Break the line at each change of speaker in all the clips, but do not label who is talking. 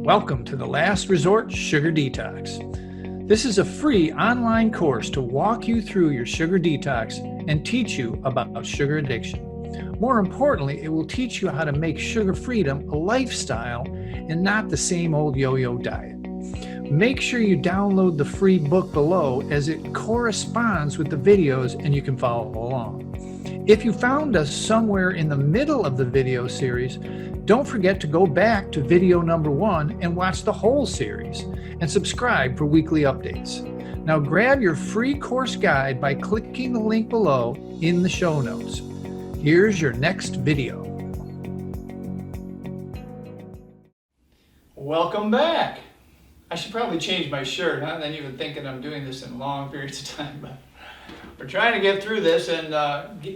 Welcome to the Last Resort Sugar Detox. This is a free online course to walk you through your sugar detox and teach you about sugar addiction. More importantly, it will teach you how to make sugar freedom a lifestyle and not the same old yo-yo diet. Make sure you download the free book below as it corresponds with the videos and you can follow along. If you found us somewhere in the middle of the video series, don't forget to go back to video number 1 and watch the whole series and subscribe for weekly updates. Now grab your free course guide by clicking the link below in the show notes. Here's your next video. Welcome back. I should probably change my shirt, huh? Then you would think that I'm doing this in long periods of time, but we're trying to get through this and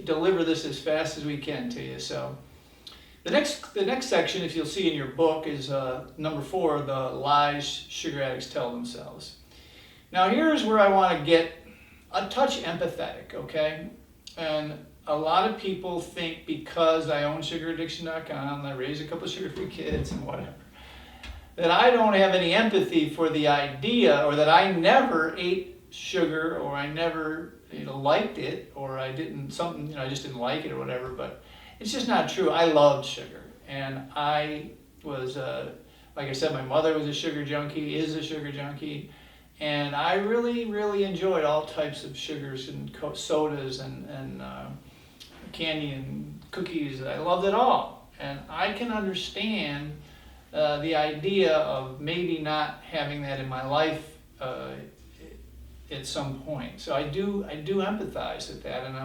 deliver this as fast as we can to you. So the next section, if you'll see in your book, is number 4, the lies sugar addicts tell themselves. Now here's where I want to get a touch empathetic, okay? And a lot of people think because I own sugaraddiction.com and I raise a couple of sugar-free kids and whatever, that I don't have any empathy for the idea, or that I never ate sugar, or I never liked it, or I didn't I just didn't like it or whatever. But it's just not true. I loved sugar, and I was like I said, my mother was a sugar junkie, is a sugar junkie, and I really enjoyed all types of sugars and sodas and candy and cookies. I loved it all, and I can understand the idea of maybe not having that in my life at some point. So I do empathize with that, and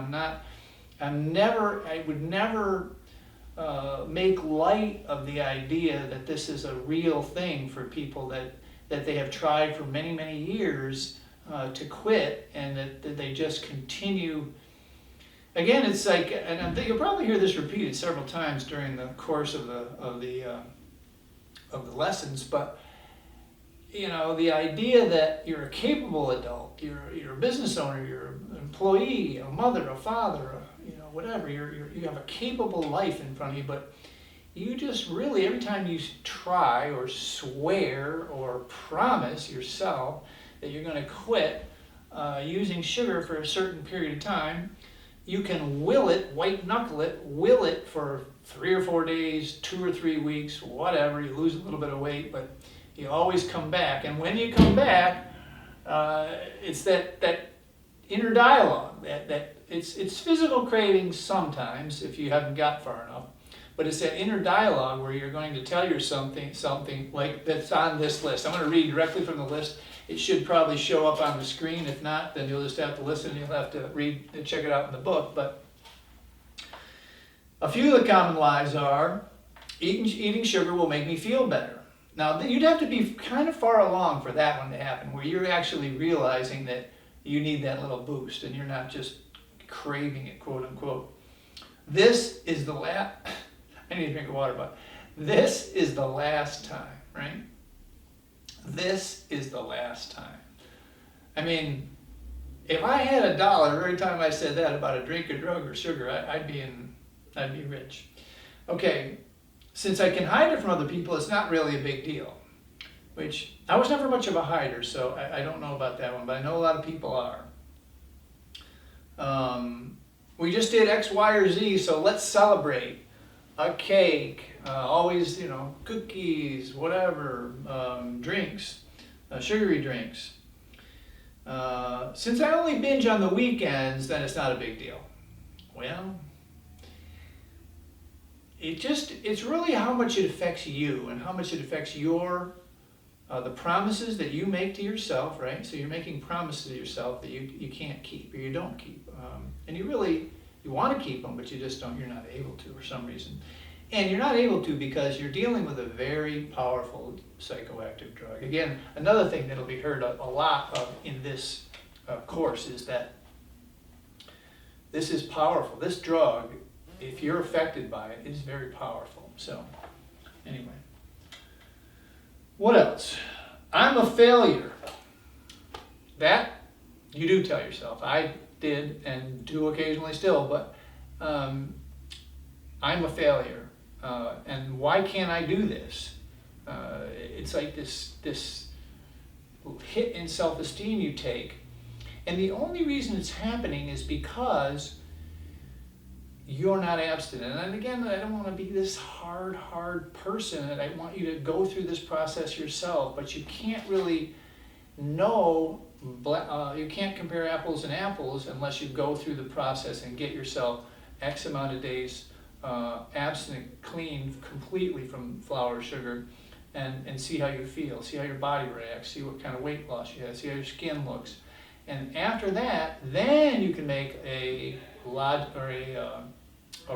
I would never make light of the idea that this is a real thing for people that they have tried for many years to quit, and that they just continue. Again, it's like, and you'll probably hear this repeated several times during the course of the lessons, but the idea that you're a capable adult, you're a business owner, you're an employee, a mother, a father, whatever, you have a capable life in front of you, but you just really, every time you try or swear or promise yourself that you're going to quit using sugar for a certain period of time, you can will it, white knuckle it, will it for 3 or 4 days, 2 or 3 weeks, whatever. You lose a little bit of weight, but you always come back. And when you come back, it's that inner dialogue. That it's physical cravings sometimes if you haven't got far enough, but it's that inner dialogue where you're going to tell yourself something like that's on this list. I'm going to read directly from the list. It should probably show up on the screen. If not, then you'll just have to listen. You'll have to read and check it out in the book. But a few of the common lies are, eating sugar will make me feel better. Now, you'd have to be kind of far along for that one to happen, where you're actually realizing that you need that little boost and you're not just craving it, quote unquote. This is the last, I need a drink of water, but this is the last time, right? This is the last time. I mean, if I had $1 every time I said that about a drink, a drug, or sugar, I'd be rich. Okay, since I can hide it from other people, it's not really a big deal. Which, I was never much of a hider, so I don't know about that one, but I know a lot of people are. We just did X, Y, or Z, so let's celebrate. A cake, always, cookies, whatever, drinks, sugary drinks. Since I only binge on the weekends, then it's not a big deal. Well, it's really how much it affects you and how much it affects the promises that you make to yourself, right? So you're making promises to yourself that you can't keep or you don't keep. And you want to keep them, but you're not able to for some reason. And you're not able to because you're dealing with a very powerful psychoactive drug. Again, another thing that'll be heard a lot of in this course is that this is powerful. This drug, if you're affected by it, is very powerful. So, anyway. What else? I'm a failure. That you do tell yourself. I did and do occasionally still, but I'm a failure. And why can't I do this? it's like this hit in self-esteem you take. And the only reason it's happening is because you're not abstinent. And again, I don't want to be this hard person, and I want you to go through this process yourself, but you can't really know, you can't compare apples and apples unless you go through the process and get yourself X amount of days abstinent, clean completely from flour or sugar, and see how you feel, see how your body reacts, see what kind of weight loss you have, see how your skin looks. And after that, then you can make a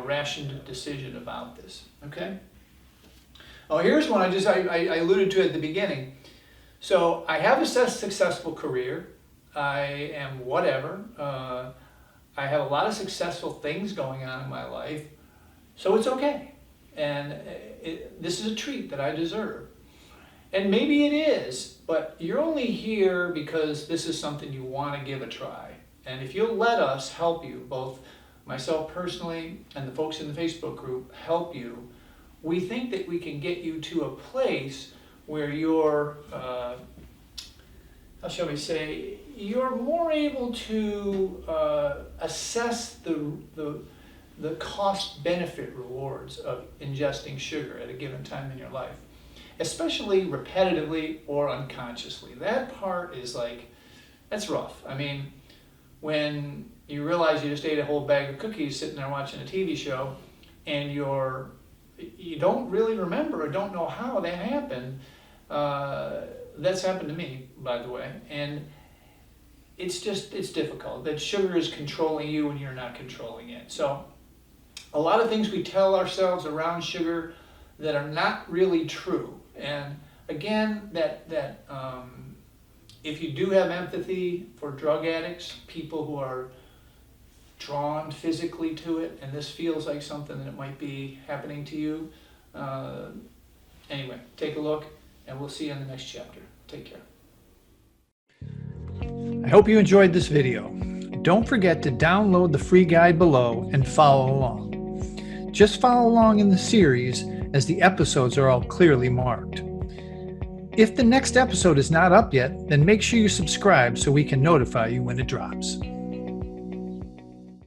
rationed decision about this, okay? Oh, here's one I alluded to at the beginning. So I have a successful career. I am whatever. I have a lot of successful things going on in my life. So it's okay. And this is a treat that I deserve. And maybe it is, but you're only here because this is something you want to give a try. And if you'll let us help you, both myself personally and the folks in the Facebook group help you, we think that we can get you to a place where you're, how shall we say, you're more able to assess the cost-benefit rewards of ingesting sugar at a given time in your life, especially repetitively or unconsciously. That part is like, that's rough. I mean, when you realize you just ate a whole bag of cookies sitting there watching a TV show, and you don't really remember or don't know how that happened. That's happened to me, by the way, and it's difficult. That sugar is controlling you and you're not controlling it. So a lot of things we tell ourselves around sugar that are not really true. And again, if you do have empathy for drug addicts, people who are drawn physically to it, and this feels like something that might be happening to you, anyway, take a look, and we'll see you in the next chapter. Take care. I hope you enjoyed this video. Don't forget to download the free guide below and follow along. Just follow along in the series, as the episodes are all clearly marked. If the next episode is not up yet, then make sure you subscribe so we can notify you when it drops.